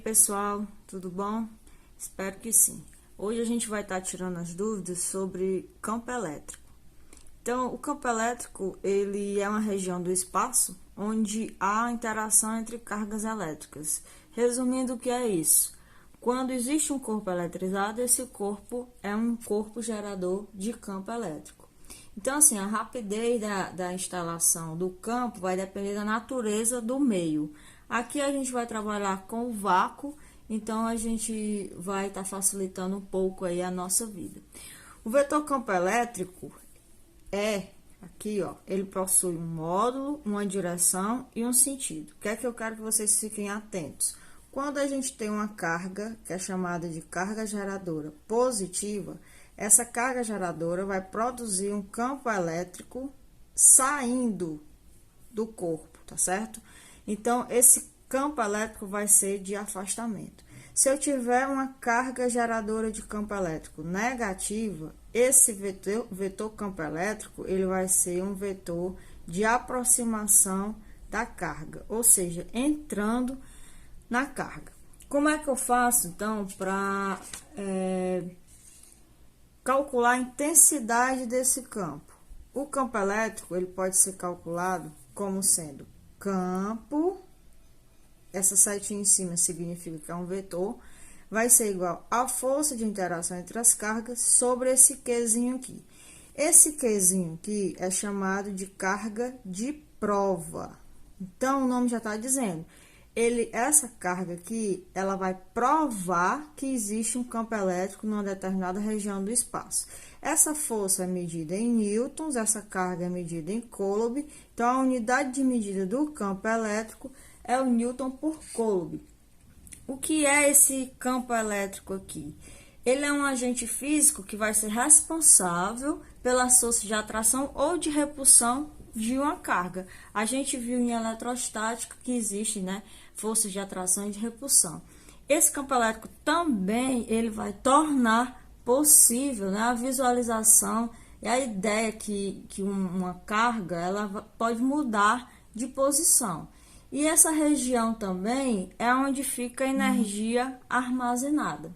pessoal, tudo bom? Espero que sim. Hoje a gente vai estar tirando as dúvidas sobre campo elétrico. Então, o campo elétrico, ele é uma região do espaço onde há interação entre cargas elétricas. Resumindo, o que é isso? Quando existe um corpo eletrizado, esse corpo é um corpo gerador de campo elétrico. Então, assim, a rapidez da instalação do campo vai depender da natureza do meio. Aqui a gente vai trabalhar com o vácuo, então a gente vai estar facilitando um pouco aí a nossa vida. O vetor campo elétrico aqui ó, ele possui um módulo, uma direção e um sentido. O que é que eu quero que vocês fiquem atentos? Quando a gente tem uma carga, que é chamada de carga geradora positiva, essa carga geradora vai produzir um campo elétrico saindo do corpo, tá certo? Então, esse campo elétrico vai ser de afastamento. Se eu tiver uma carga geradora de campo elétrico negativa, esse vetor campo elétrico, ele vai ser um vetor de aproximação da carga, ou seja, entrando na carga. Como é que eu faço, então, para calcular a intensidade desse campo? O campo elétrico, ele pode ser calculado como sendo campo, essa setinha em cima significa que é um vetor, vai ser igual à força de interação entre as cargas sobre esse Qzinho aqui. Esse Qzinho aqui é chamado de carga de prova. Então, o nome já está dizendo. Essa carga aqui, ela vai provar que existe um campo elétrico numa determinada região do espaço. Essa força é medida em newtons, essa carga é medida em coulomb. Então, a unidade de medida do campo elétrico é o newton por coulomb. O que é esse campo elétrico aqui? Ele é um agente físico que vai ser responsável pela força de atração ou de repulsão de uma carga. A gente viu em eletrostática que existe, né, forças de atração e de repulsão. Esse campo elétrico também ele vai tornar possível, né, a visualização e a ideia que uma carga ela pode mudar de posição. E essa região também é onde fica a energia armazenada.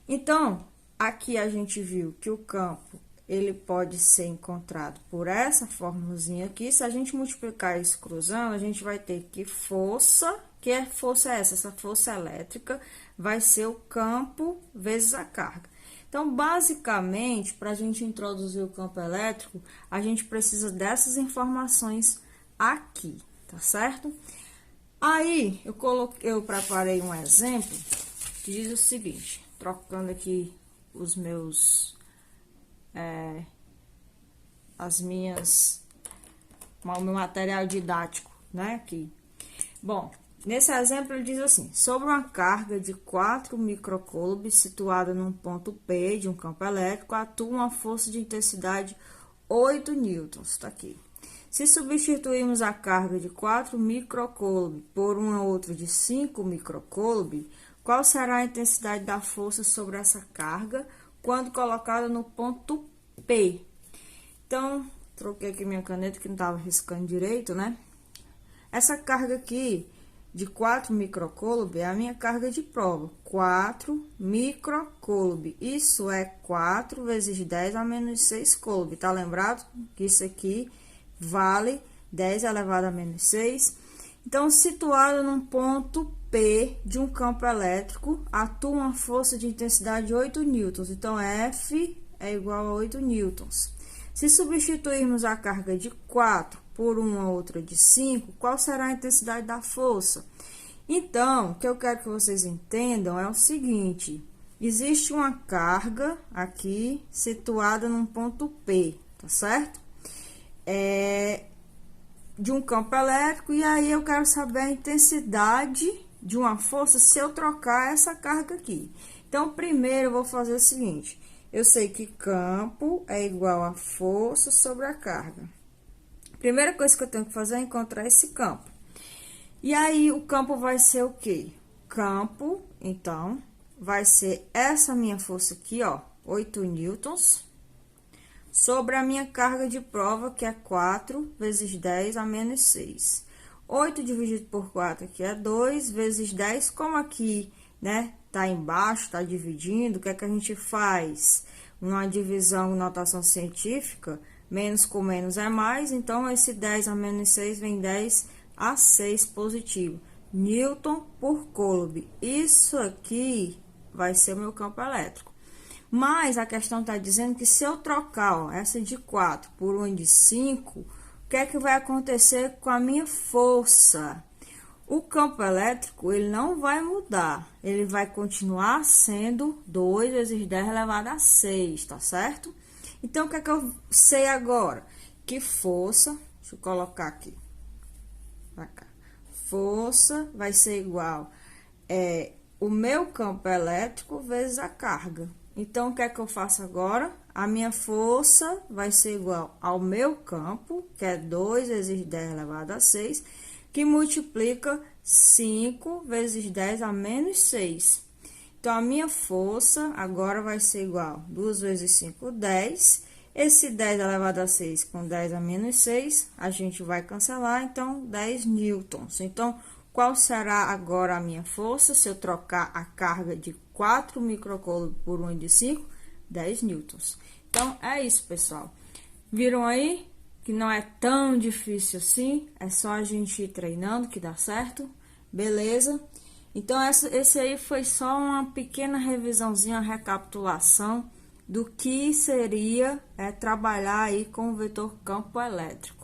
Então, aqui a gente viu que o campo ele pode ser encontrado por essa formulazinha aqui. Se a gente multiplicar isso cruzando, a gente vai ter que força, que é força essa força elétrica, vai ser o campo vezes a carga. Então, basicamente, para a gente introduzir o campo elétrico, a gente precisa dessas informações aqui, tá certo? Aí, eu preparei um exemplo que diz o seguinte, trocando aqui os meus, o meu material didático, né, aqui. Bom, nesse exemplo ele diz assim, sobre uma carga de 4 microcoulomb situada num ponto P de um campo elétrico, atua uma força de intensidade 8 newtons, tá aqui. Se substituirmos a carga de 4 microcoulomb por uma outra de 5 microcoulomb, qual será a intensidade da força sobre essa carga quando colocada no ponto P? Então, troquei aqui minha caneta que não estava riscando direito, né? Essa carga aqui de 4 microcoulomb é a minha carga de prova, 4 microcoulomb. Isso é 4 vezes 10 a menos 6 coulomb, tá lembrado? Que isso aqui vale 10 elevado a menos 6. Então, situado num ponto P de um campo elétrico, atua uma força de intensidade de 8 newtons. Então, F é igual a 8 newtons. Se substituirmos a carga de 4 por uma outra de 5, qual será a intensidade da força? Então, o que eu quero que vocês entendam é o seguinte, existe uma carga aqui situada num ponto P, tá certo? De um campo elétrico, e aí eu quero saber a intensidade de uma força se eu trocar essa carga aqui. Então, primeiro eu vou fazer o seguinte, eu sei que campo é igual a força sobre a carga. Primeira coisa que eu tenho que fazer é encontrar esse campo. E aí, o campo vai ser o quê? Campo, então, vai ser essa minha força aqui, ó, 8 newtons, sobre a minha carga de prova, que é 4 vezes 10 a menos 6. 8 dividido por 4 aqui é 2, vezes 10, como aqui né? Tá embaixo, tá dividindo, o que é que a gente faz? Uma divisão em notação científica, menos com menos é mais, então esse 10 a menos 6 vem 10 a 6 positivo. Newton por Coulomb. Isso aqui vai ser o meu campo elétrico. Mas a questão está dizendo que se eu trocar, ó, essa de 4 por uma de 5, o que é que vai acontecer com a minha força? O campo elétrico, ele não vai mudar. Ele vai continuar sendo 2 vezes 10 elevado a 6, tá certo? Então, o que é que eu sei agora? Que força, deixa eu colocar aqui, pra cá. Força vai ser igual o meu campo elétrico vezes a carga. Então, o que é que eu faço agora? A minha força vai ser igual ao meu campo, que é 2 vezes 10 elevado a 6, que multiplica 5 vezes 10 a menos 6. Então, a minha força agora vai ser igual a 2 vezes 5, 10. Esse 10 elevado a 6 com 10 a menos 6, a gente vai cancelar, então, 10 newtons. Então, qual será agora a minha força se eu trocar a carga de 4 microcoulomb por 1 de 5? 10 newtons. Então, é isso, pessoal. Viram aí que não é tão difícil assim? É só a gente ir treinando que dá certo. Beleza? Então, esse aí foi só uma pequena revisãozinha, recapitulação do que seria trabalhar aí com o vetor campo elétrico.